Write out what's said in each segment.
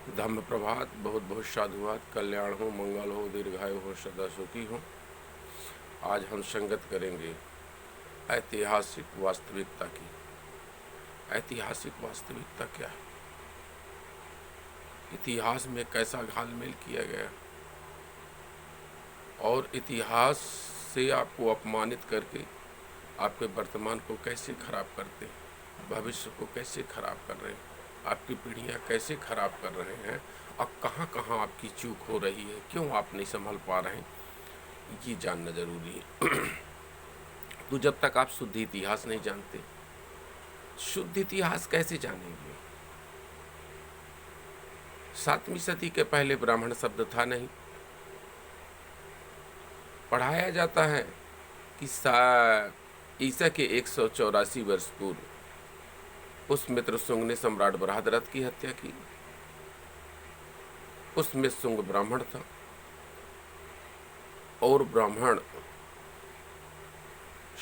धम्म प्रभात, बहुत बहुत साधुवाद, कल्याण हो, मंगल हो, दीर्घायु हो, सदा सुखी हो। आज हम संगत करेंगे ऐतिहासिक वास्तविकता की। ऐतिहासिक वास्तविकता क्या है? इतिहास में कैसा घालमेल किया गया और इतिहास से आपको अपमानित करके आपके वर्तमान को कैसे खराब करते हैं, भविष्य को कैसे खराब कर रहे हैं, आपकी पीढ़ियां कैसे खराब कर रहे हैं और कहाँ कहाँ आपकी चूक हो रही है, क्यों आप नहीं संभल पा रहे हैं, ये जानना जरूरी है। तो जब तक आप शुद्ध इतिहास नहीं जानते, शुद्ध इतिहास कैसे जानेंगे? 7वीं सदी के पहले ब्राह्मण शब्द था नहीं। पढ़ाया जाता है कि ईसा के 184 वर्ष पूर्व पुष्यमित्र शुंग ने सम्राट बृहद्रथ की हत्या की। उसमें शुंग ब्राह्मण था और ब्राह्मण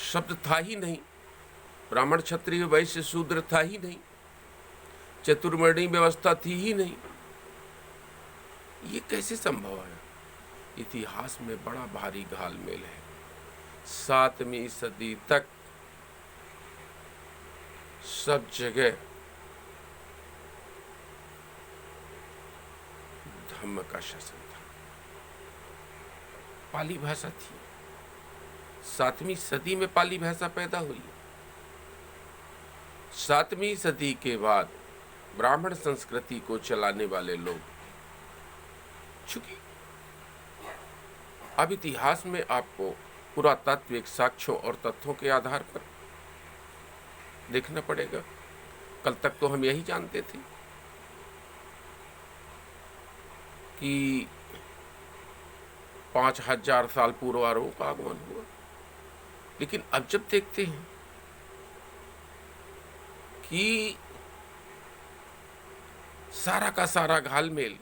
शब्द था ही नहीं। ब्राह्मण क्षत्रिय वैश्य शूद्र था ही नहीं, चतुर्वर्णी व्यवस्था थी ही नहीं। ये कैसे संभव है? इतिहास में बड़ा भारी घालमेल है। 7वीं सदी तक सब जगह धम्म का शासन था, पाली भाषा थी। 7वीं सदी में पाली भाषा पैदा हुई। 7वीं सदी के बाद ब्राह्मण संस्कृति को चलाने वाले लोग, चूंकि अब इतिहास में आपको पुरातात्विक साक्ष्यों और तथ्यों के आधार पर देखना पड़ेगा। कल तक तो हम यही जानते थे कि 5000 साल पूर्व आर्यों का आगमन हुआ, लेकिन अब जब देखते हैं कि सारा का सारा घालमेल,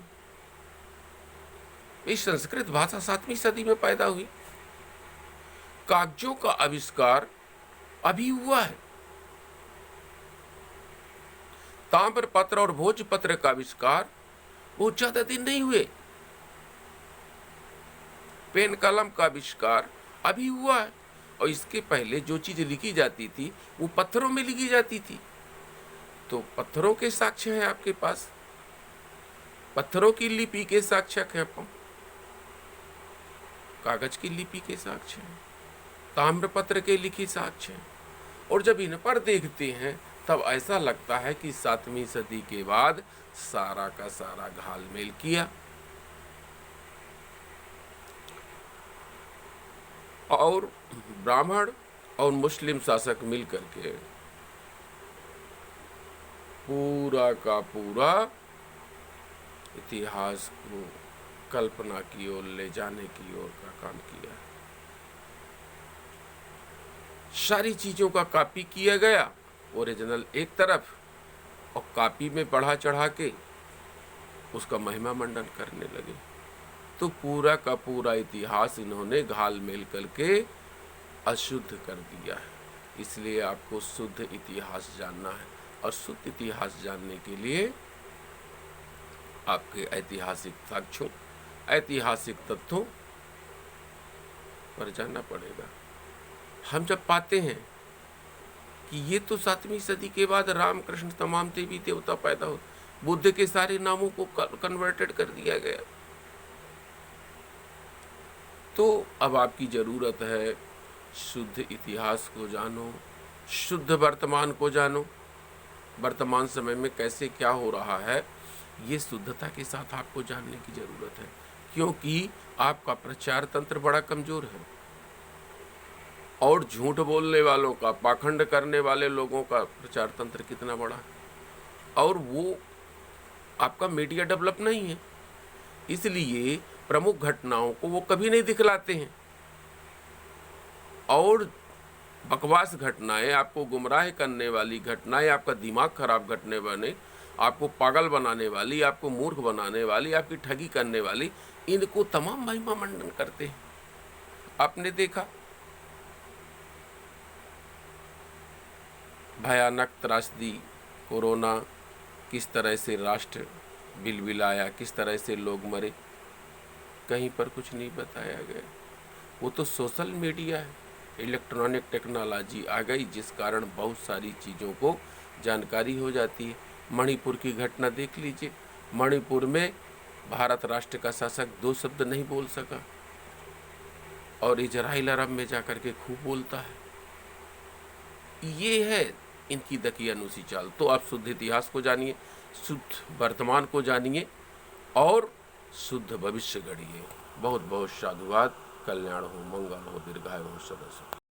इस संस्कृत भाषा 7वीं सदी में पैदा हुई। कागजों का आविष्कार अभी हुआ है। ताम्र पत्र और भोजपत्र का आविष्कार बहुत ज्यादा दिन नहीं हुए। पेन कलम का आविष्कार अभी हुआ है, और इसके पहले जो चीज लिखी जाती थी वो पत्थरों में लिखी जाती थी। तो पत्थरों के साक्ष्य हैं आपके पास, पत्थरों की लिपि के साक्ष्य हैं, कागज की लिपि के साक्ष्य हैं, ताम्रपत्र के लिखित साक्ष्य हैं। और जब इन पर देखते हैं तब ऐसा लगता है कि 7वीं सदी के बाद सारा का सारा घालमेल किया और ब्राह्मण और मुस्लिम शासक मिलकर के पूरा का पूरा इतिहास को कल्पना की ओर ले जाने की ओर का काम किया। सारी चीजों का कॉपी किया गया, ओरिजिनल एक तरफ, और कॉपी में बढ़ा चढ़ा के उसका महिमा मंडन करने लगे। तो पूरा का पूरा इतिहास इन्होंने घालमेल करके अशुद्ध कर दिया है। इसलिए आपको शुद्ध इतिहास जानना है, और शुद्ध इतिहास जानने के लिए आपके ऐतिहासिक साक्ष्यों, ऐतिहासिक तथ्यों पर जाना पड़ेगा। हम जब पाते हैं कि ये तो 7वीं सदी के बाद रामकृष्ण तमाम देवी देवता पैदा हो, बुद्ध के सारे नामों को कन्वर्टेड कर दिया गया, तो अब आपकी जरूरत है शुद्ध इतिहास को जानो, शुद्ध वर्तमान को जानो। वर्तमान समय में कैसे क्या हो रहा है, ये शुद्धता के साथ आपको जानने की जरूरत है, क्योंकि आपका प्रचार तंत्र बड़ा कमजोर है और झूठ बोलने वालों का, पाखंड करने वाले लोगों का प्रचार तंत्र कितना बड़ा है, और वो आपका मीडिया डेवलप नहीं है। इसलिए प्रमुख घटनाओं को वो कभी नहीं दिखलाते हैं, और बकवास घटनाएं, आपको गुमराह करने वाली घटनाएं, आपका दिमाग खराब घटने वाले, आपको पागल बनाने वाली, आपको मूर्ख बनाने वाली, आपकी ठगी करने वाली, इनको तमाम महिमा मंडन करते हैं। आपने देखा भयानक त्रासदी कोरोना किस तरह से राष्ट्र बिल आया, किस तरह से लोग मरे, कहीं पर कुछ नहीं बताया गया। वो तो सोशल मीडिया है, इलेक्ट्रॉनिक टेक्नोलॉजी आ गई जिस कारण बहुत सारी चीज़ों को जानकारी हो जाती है। मणिपुर की घटना देख लीजिए, मणिपुर में भारत राष्ट्र का शासक 2 शब्द नहीं बोल सका और इजराइल अरब में जाकर के खूब बोलता है। ये है इनकी दकियानूसी चाल। तो आप शुद्ध इतिहास को जानिए, शुद्ध वर्तमान को जानिए और शुद्ध भविष्य गढ़िए। बहुत बहुत साधुवाद। कल्याण हो, मंगल हो, दीर्घायु हो, सदा सुखी।